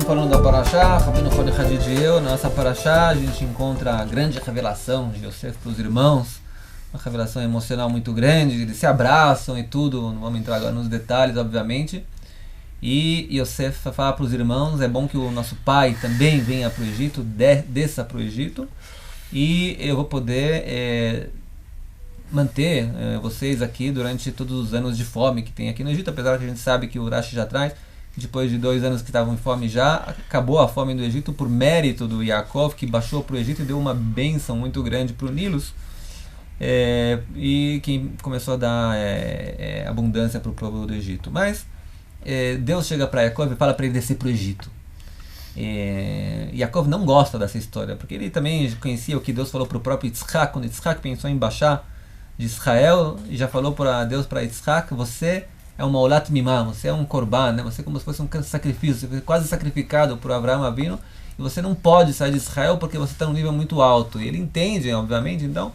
falando da Parashá, Rabbeinu Roni Hadidiel. Na nossa Parashá a gente encontra a grande revelação de Yosef para os irmãos, uma revelação emocional muito grande, eles se abraçam e tudo, não vamos entrar agora nos detalhes, obviamente. E Yosef fala para os irmãos, é bom que o nosso pai também venha para o Egito, desça para o Egito, e eu vou poder manter vocês aqui durante todos os anos de fome que tem aqui no Egito, apesar que a gente sabe que o Rashi já traz, depois de 2 anos que estavam em fome já, acabou a fome do Egito por mérito do Yaakov, que baixou para o Egito e deu uma bênção muito grande para o Nilus, e que começou a dar abundância para o povo do Egito. Mas Deus chega para Yaakov e fala para ele descer para o Egito. Yaakov não gosta dessa história, porque ele também conhecia o que Deus falou para o próprio Yitzhak, quando Yitzhak pensou em baixar de Israel, e já falou para Deus, para Yitzhak, você é uma olat mimá, você é um korban, né? Você é como se fosse um sacrifício, você foi quase sacrificado por Avraham Avinu, e você não pode sair de Israel porque você está num nível muito alto. E ele entende, obviamente, então,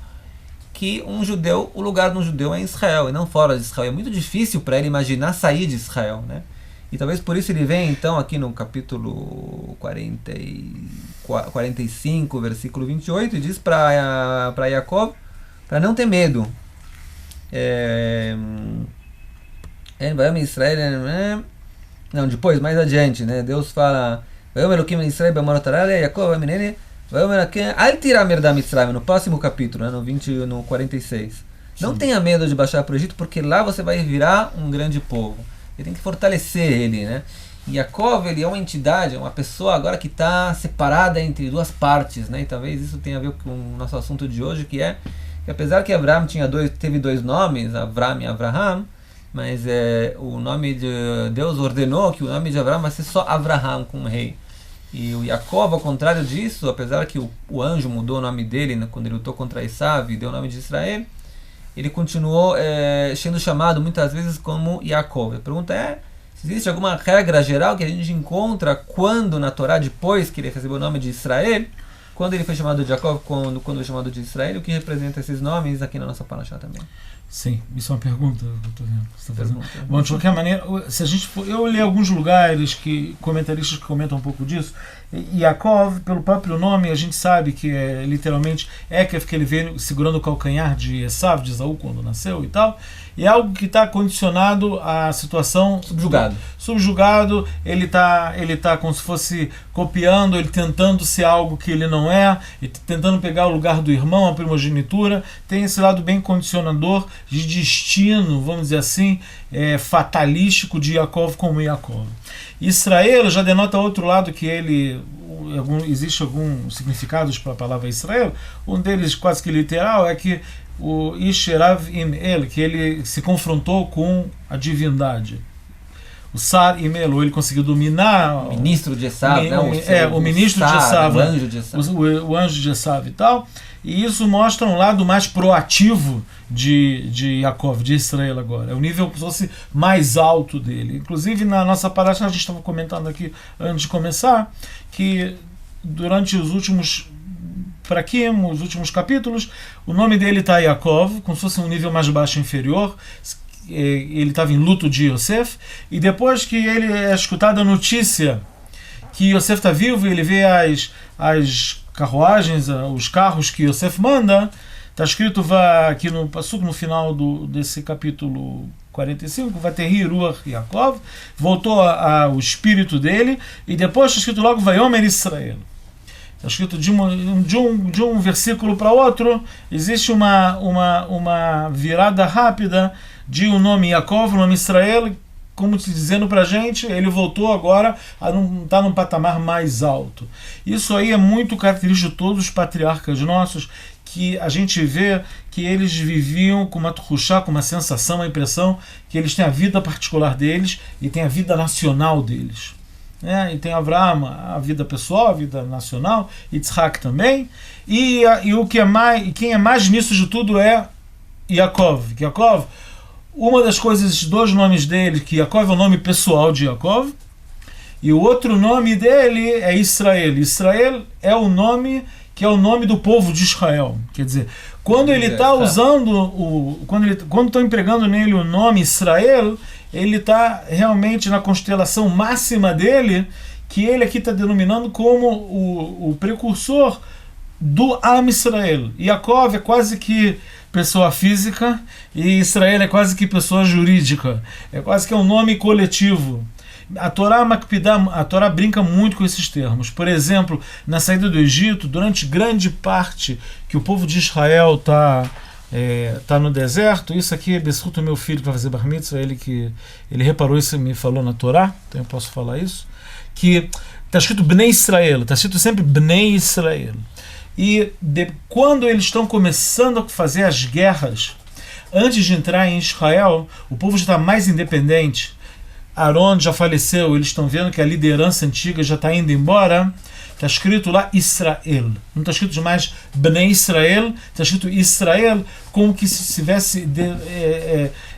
que o lugar de um judeu é em Israel e não fora de Israel. É muito difícil para ele imaginar sair de Israel, né? E talvez por isso ele vem, então, aqui no capítulo 45, versículo 28, e diz para Yaakov, para não ter medo. Vai me Israel, não, depois, mais adiante, né? Deus fala, no próximo capítulo, né? no 46. Não tenha medo de baixar para o Egito, porque lá você vai virar um grande povo. Ele tem que fortalecer ele, né? Yaakov, ele é uma entidade, uma pessoa agora que está separada entre duas partes, né? E talvez isso tenha a ver com o nosso assunto de hoje, que apesar que Abraham teve 2 nomes, Avram e Avraham, mas o nome de Deus ordenou que o nome de Abraham vai ser só Avraham, com um rei. E o Yaakov, ao contrário disso, apesar que o anjo mudou o nome dele, né, quando ele lutou contra Esav e deu o nome de Israel, ele continuou sendo chamado muitas vezes como Yaakov. A pergunta se existe alguma regra geral que a gente encontra quando na Torá, depois que ele recebeu o nome de Israel, quando ele foi chamado de Yaakov, quando foi chamado de Israel, o que representa esses nomes aqui na nossa Parashá também? Sim, isso é uma pergunta, doutor. Bom, de qualquer maneira, se a gente eu li alguns lugares comentaristas que comentam um pouco disso. Yaakov, pelo próprio nome, a gente sabe que é literalmente Ekef, que ele veio segurando o calcanhar de Esav, de Esaú, quando nasceu e tal. E é algo que está condicionado à situação. Subjugado, ele tá como se fosse copiando, ele tentando ser algo que ele não é, ele tentando pegar o lugar do irmão, a primogenitura. Tem esse lado bem condicionador de destino, vamos dizer assim, fatalístico de Yaakov como Yaakov. Israel já denota outro lado, que existe alguns significados para a palavra Israel. Um deles, quase que literal, é que o Isherav im El, que ele se confrontou com a divindade. O Sar im El, ele conseguiu dominar o ministro de Esav, o ministro de Esav, o anjo de Esav. O anjo de Esav e tal. E isso mostra um lado mais proativo de Yaakov, de Israel agora. É o nível mais alto dele. Inclusive, na nossa parasha, a gente estava comentando aqui antes de começar, que durante os últimos capítulos, o nome dele está Yaakov, como se fosse um nível mais baixo, inferior. Ele estava em luto de Yosef, e depois que ele é escutada a notícia que Yosef está vivo, ele vê as carruagens, os carros que Yosef manda. Está escrito aqui no Passuco, no final desse capítulo 45, vai ter Ruach Yaakov, voltou o espírito dele, e depois está escrito logo Vayomer Israel. Está escrito de um versículo para outro, existe uma virada rápida de um nome Yaakov, o nome Israel, como te dizendo para a gente, ele voltou agora a estar num patamar mais alto. Isso aí é muito característico de todos os patriarcas nossos, que a gente vê que eles viviam com uma tchushá, com uma sensação, uma impressão, que eles têm a vida particular deles e têm a vida nacional deles. E tem Avraham, a vida pessoal, a vida nacional, Yitzhak também, e quem é mais nisso de tudo é Yaakov. Yaakov, uma das coisas, 2 nomes dele, que Yaakov é o nome pessoal de Yaakov, e o outro nome dele é Israel. Israel é o nome que é o nome do povo de Israel. Quer dizer, quando ele está usando, quando estão empregando nele o nome Israel, ele está realmente na constelação máxima dele, que ele aqui está denominando como o precursor do Am Israel. Yaakov é quase que pessoa física e Israel é quase que pessoa jurídica. É quase que um nome coletivo. A Torá Makpidah, a Torá brinca muito com esses termos. Por exemplo, na saída do Egito, durante grande parte que o povo de Israel está no deserto, isso aqui é Besruto, meu filho, para fazer Bar Mitzvah, ele reparou isso e me falou na Torá, então eu posso falar isso, que está escrito Bnei Israel, está escrito sempre Bnei Israel. E quando eles estão começando a fazer as guerras, antes de entrar em Israel, o povo já está mais independente. Aaron já faleceu, eles estão vendo que a liderança antiga já está indo embora. Está escrito lá Israel. Não está escrito mais Bnei Israel, está escrito Israel, como que se estivesse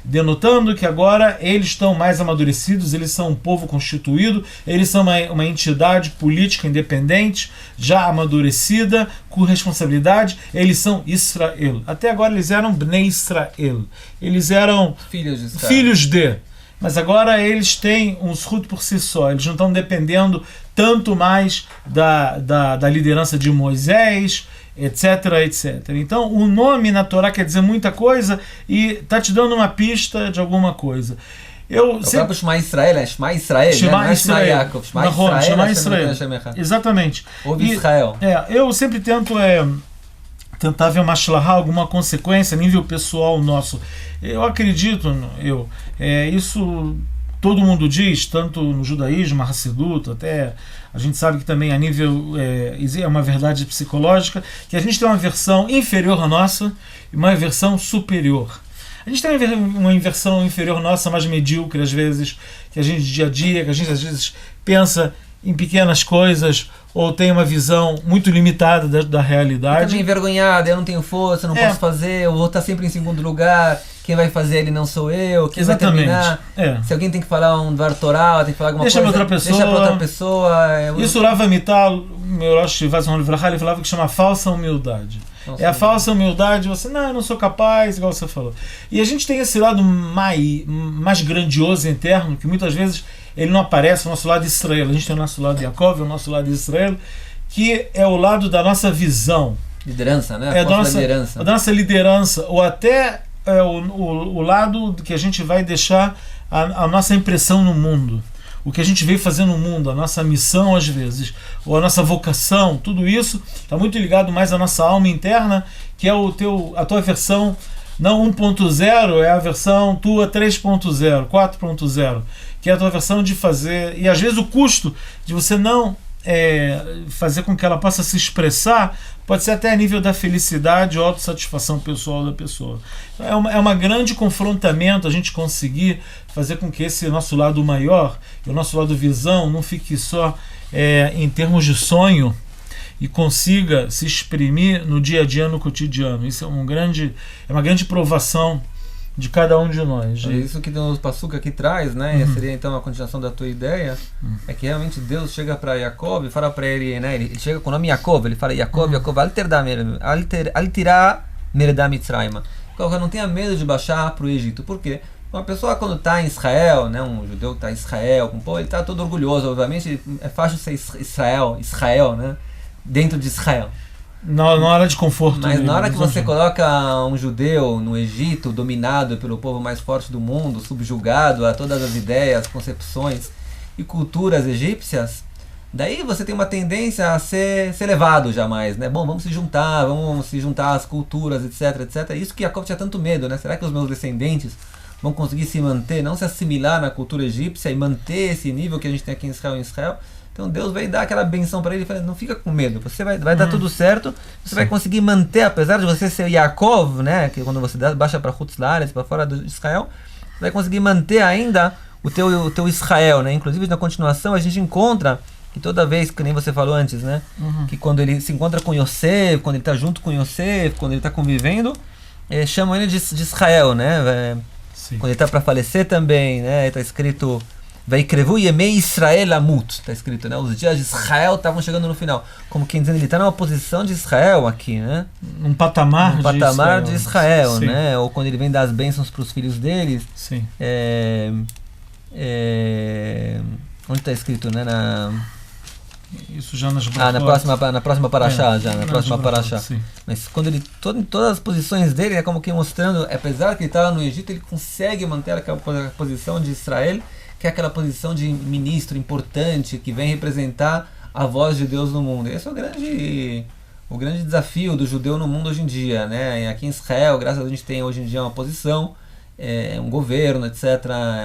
denotando que agora eles estão mais amadurecidos, eles são um povo constituído, eles são uma entidade política independente, já amadurecida, com responsabilidade, eles são Israel. Até agora eles eram Bnei Israel. Eles eram filhos de. Mas agora eles têm um zhut por si só, eles não estão dependendo tanto mais da liderança de Moisés, etc, etc. Então o nome na Torá quer dizer muita coisa e está te dando uma pista de alguma coisa. O próprio Shema Israel, é Shema Israel, Shema Israel. Yaakov, Shema Israel, exatamente. Ouve Israel. Eu sempre tento tentar ver uma shlahá, alguma consequência a nível pessoal nosso. Eu acredito, isso todo mundo diz, tanto no judaísmo, Hassidut, até a gente sabe que também a nível, é uma verdade psicológica, que a gente tem uma versão inferior à nossa e uma versão superior. A gente tem uma versão inferior nossa, mais medíocre às vezes, que a gente dia a dia, que a gente às vezes pensa em pequenas coisas ou tem uma visão muito limitada da realidade. Eu também envergonhado, eu não tenho força, não posso fazer, eu vou estar sempre em segundo lugar, quem vai fazer ele não sou eu, quem vai terminar. Se alguém tem que falar um Dvar Torah, tem que falar alguma coisa, deixa para outra pessoa. Isso o Rav Amital, meu Rosh Shivas ele falava que chama falsa humildade. A falsa humildade, eu não sou capaz, igual você falou. E a gente tem esse lado mais grandioso interno, que muitas vezes ele não aparece, o nosso lado de Israel. A gente tem o nosso lado de Yaakov, o nosso lado de Israel, que é o lado da nossa visão. Liderança, né? Da nossa liderança, ou até o lado que a gente vai deixar a nossa impressão no mundo. O que a gente veio fazer no mundo, a nossa missão às vezes, ou a nossa vocação, tudo isso está muito ligado mais à nossa alma interna, que é a tua versão, não 1.0, é a versão tua 3.0, 4.0, que é a tua versão de fazer, e às vezes o custo de você não fazer com que ela possa se expressar, pode ser até a nível da felicidade ou autossatisfação pessoal da pessoa. É uma grande confrontamento a gente conseguir fazer com que esse nosso lado maior, e o nosso lado visão, não fique só em termos de sonho e consiga se exprimir no dia a dia, no cotidiano. Isso é uma grande provação de cada um de nós. É isso que o Passuca aqui traz, né? Seria então a continuação da tua ideia, é que realmente Deus chega para Yaakov e fala para ele, né? Ele chega com o nome Yaakov, ele fala Yaakov, Al-Tirá Meredá Mitzrayma. Não tenha medo de baixar para o Egito. Por quê? Uma pessoa quando está em Israel, né? Um judeu que está em Israel, ele está todo orgulhoso, obviamente é fácil ser Israel, né? Dentro de Israel. Na hora de conforto. Mas na hora que você coloca um judeu no Egito, dominado pelo povo mais forte do mundo, subjugado a todas as ideias, concepções e culturas egípcias, daí você tem uma tendência a ser levado jamais, né? Bom, vamos se juntar às culturas, etc, etc. Isso que Jacob tinha tanto medo, né? Será que os meus descendentes vão conseguir se manter, não se assimilar na cultura egípcia e manter esse nível que a gente tem aqui em Israel? Então Deus vai dar aquela benção para ele e fala, não fica com medo, você vai dar tudo certo, você vai conseguir manter, apesar de você ser Yaakov, né, que quando você baixa para Chutz La'aretz, para fora de Israel, você vai conseguir manter ainda o teu Israel, né? Inclusive na continuação a gente encontra que toda vez, que nem você falou antes, né, que quando ele se encontra com Yosef, quando ele está junto com Yosef, quando ele está convivendo, chamam ele de Israel, né? Quando ele está para falecer também, né, está escrito Vaikrevu Yemei Israel Amut, está escrito, né? Os dias de Israel estavam chegando no final. Como quem dizendo, ele está numa posição de Israel aqui, né? Um patamar de Israel, né? Ou quando ele vem dar as bênçãos para os filhos deles. Sim. Onde está escrito, né? Isso já nas na próxima paraxá, na próxima paraxá. Sim. Mas quando ele, todas as posições dele, é como que mostrando, apesar que ele estava no Egito, ele consegue manter aquela posição de Israel, que é aquela posição de ministro importante, que vem representar a voz de Deus no mundo. Esse é o grande desafio do judeu no mundo hoje em dia, né? Aqui em Israel, graças a Deus, a gente tem hoje em dia uma posição, um governo, etc.,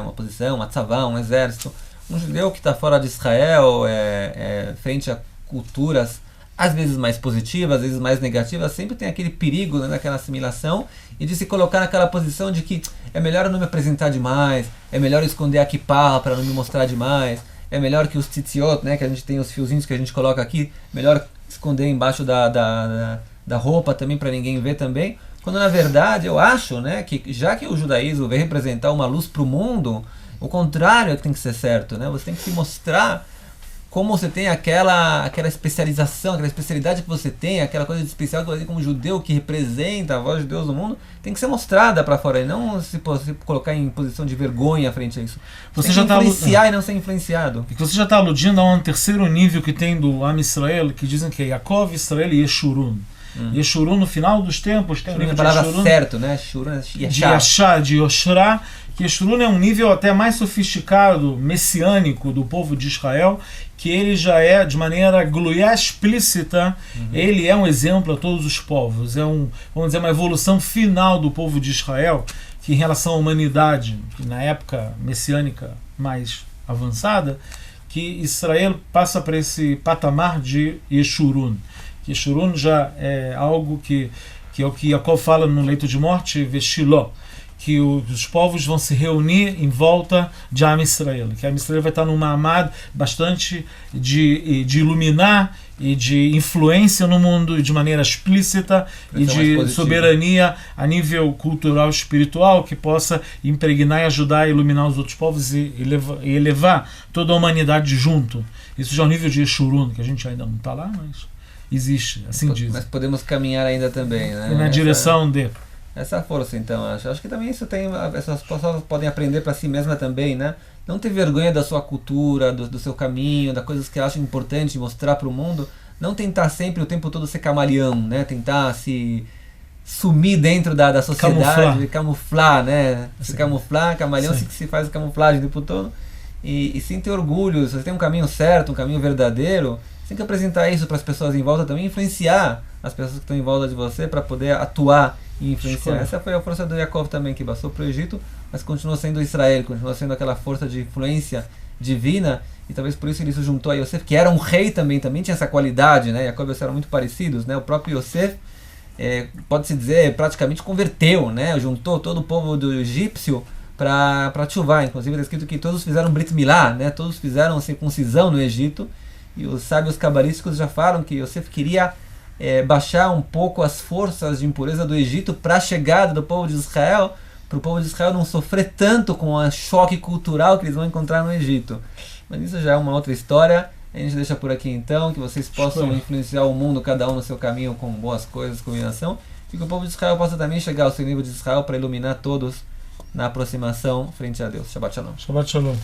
uma posição, uma tzavá, um exército. Um judeu que está fora de Israel, frente a culturas às vezes mais positivas, às vezes mais negativas, sempre tem aquele perigo, né, daquela assimilação e de se colocar naquela posição de que é melhor eu não me apresentar demais, é melhor eu esconder a kippah para não me mostrar demais, é melhor que os tzitziot, né, que a gente tem os fiozinhos que a gente coloca aqui, melhor esconder embaixo da roupa também para ninguém ver também, quando na verdade eu acho, né, que já que o judaísmo vem representar uma luz para o mundo, o contrário é que tem que ser certo, né? Você tem que se mostrar como você tem aquela especialização, aquela especialidade que você tem, aquela coisa de especial que você tem como judeu, que representa a voz de Deus no mundo, tem que ser mostrada para fora, e não se colocar em posição de vergonha frente a isso. Você já influenciar e não ser influenciado. E que você já está aludindo a um terceiro nível que tem do Am Israel, que dizem que é Yaakov, Israel e Yeshurun. Yeshurun, no final dos tempos, tem o nível de Yeshurun, certo, né? Shurun, de Yashá, de Yoshra, que Yeshurun é um nível até mais sofisticado, messiânico do povo de Israel, que ele já é, de maneira gluiá explícita, ele é um exemplo a todos os povos. É vamos dizer, uma evolução final do povo de Israel, que em relação à humanidade, que na época messiânica mais avançada, que Israel passa para esse patamar de Yeshurun. Yeshurun já é algo que é o que Jacob fala no leito de morte, Veshiló, que os povos vão se reunir em volta de Am Israel, que Am Israel vai estar num mamad bastante de iluminar e de influência no mundo de maneira explícita e de soberania a nível cultural e espiritual, que possa impregnar e ajudar a iluminar os outros povos e elevar toda a humanidade junto. Isso já é o nível de Yeshurun, que a gente ainda não está lá, mas existe, assim diz. Mas podemos caminhar ainda também, né? E na direção de... Essa força, então, acho que também isso tem, essas pessoas podem aprender para si mesma também, né? Não ter vergonha da sua cultura, do seu caminho, das coisas que acham importante mostrar para o mundo. Não tentar sempre o tempo todo ser camaleão, né? Tentar se sumir dentro da sociedade, camuflar, né? Se camuflar, camaleão se faz camuflagem o tempo todo. E sim ter orgulho, se você tem um caminho certo, um caminho verdadeiro, você tem que apresentar isso para as pessoas em volta também, influenciar as pessoas que estão em volta de você para poder atuar e influenciar. Essa foi a força do Yaakov também, que passou para o Egito, mas continua sendo Israel, continua sendo aquela força de influência divina, e talvez por isso ele se juntou a Yosef, que era um rei também tinha essa qualidade, né? Yaakov e Yosef eram muito parecidos, né? O próprio Yosef, pode-se dizer, praticamente converteu, né? Juntou todo o povo do egípcio para Tchuvá. Inclusive está escrito que todos fizeram Brit Milá, né? Todos fizeram circuncisão no Egito, e os sábios cabalísticos já falam que Yosef queria baixar um pouco as forças de impureza do Egito para a chegada do povo de Israel, para o povo de Israel não sofrer tanto com o choque cultural que eles vão encontrar no Egito. Mas isso já é uma outra história. A gente deixa por aqui então, que vocês possam influenciar o mundo, cada um no seu caminho, com boas coisas, combinação, e que o povo de Israel possa também chegar ao seu nível de Israel para iluminar todos na aproximação frente a Deus. Shabbat Shalom. Shabbat Shalom.